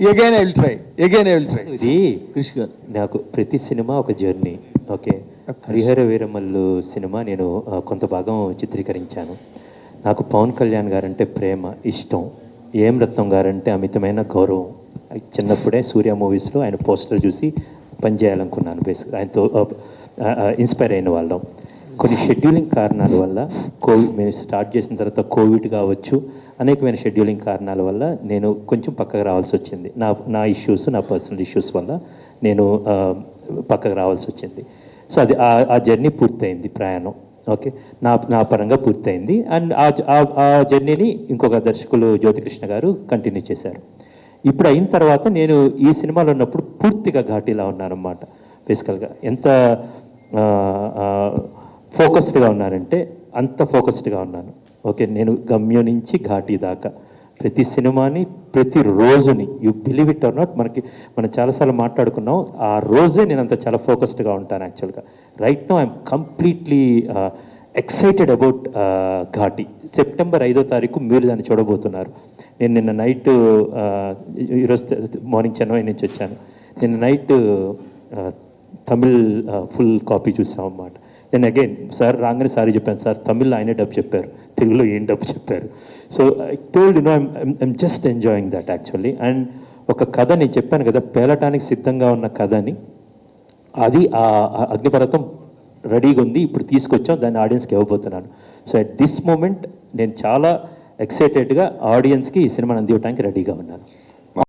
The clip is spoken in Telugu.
again I will try. ఇది Krish garu. నాకు ప్రతి సినిమా ఒక journey. Okay, Harihara Veeramallu cinema నేను కొంత భాగం చిత్రీకరించాను. నాకు పవన్ కళ్యాణ్ గారంటే ప్రేమ, ఇష్టం. ఏం రత్నం గారంటే అమితమైన గౌరవం. చిన్నప్పుడే సూర్య మూవీస్లో ఆయన పోస్టర్ చూసి పనిచేయాలనుకున్నాను. బేసిక్ ఆయనతో ఇన్స్పైర్ అయిన వాళ్ళం. కొన్ని షెడ్యూలింగ్ కారణాల వల్ల కోవిడ్ మేము స్టార్ట్ చేసిన తర్వాత కోవిడ్ కావచ్చు, అనేకమైన షెడ్యూలింగ్ కారణాల వల్ల నేను కొంచెం పక్కకు రావాల్సి వచ్చింది. నా ఇష్యూస్, నా పర్సనల్ ఇష్యూస్ వల్ల నేను పక్కకు రావాల్సి వచ్చింది. సో అది ఆ జర్నీ పూర్తయింది, ప్రయాణం. ఓకే, నా పరంగా పూర్తయింది. అండ్ ఆ జర్నీని ఇంకొక దర్శకులు జ్యోతికృష్ణ గారు కంటిన్యూ చేశారు. ఇప్పుడు అయిన తర్వాత నేను ఈ సినిమాలో ఉన్నప్పుడు పూర్తిగా ఘాటీలా ఉన్నాను అన్నమాట. బేసికల్గా ఎంత ఫోకస్డ్గా ఉన్నానంటే అంత ఫోకస్డ్గా ఉన్నాను. ఓకే, నేను గమ్యం నుంచి ఘాటీ దాకా ప్రతి సినిమాని, ప్రతి రోజుని, you believe it or not, మనం చాలాసార్లు మాట్లాడుకున్నాం. ఆ రోజే నేను అంత చాలా ఫోకస్డ్గా ఉంటాను యాక్చువల్గా. Right now I'm completely excited about ఘాటీ. September 5వ తారీఖు మీరు దాన్ని చూడబోతున్నారు. నేను నిన్న నైట్, ఈరోజు మార్నింగ్ చెన్నై నుంచి వచ్చాను. నిన్న నైట్ తమిళ్ ఫుల్ కాపీ చూసామన్నమాట. నేను అగైన్ సార్ రాగానే సారీ చెప్పాను, సార్ తమిళ్లో ఆయనే డబ్ చెప్పారు, తెలుగులో ఏం డబ్ చెప్పారు. So I told I'm just enjoying that actually. And ఒక కథ నేను చెప్పాను కదా, పేలటానికి సిద్ధంగా ఉన్న కథని, అది ఆ అగ్నిపర్వతం రెడీగా ఉంది, ఇప్పుడు తీసుకొచ్చాం, దాన్ని ఆడియన్స్కి ఇవ్వబోతున్నాను. సో అట్ దిస్ మూమెంట్ నేను చాలా ఎక్సైటెడ్గా ఆడియన్స్కి ఈ సినిమాని అందివ్వడానికి రెడీగా ఉన్నాను.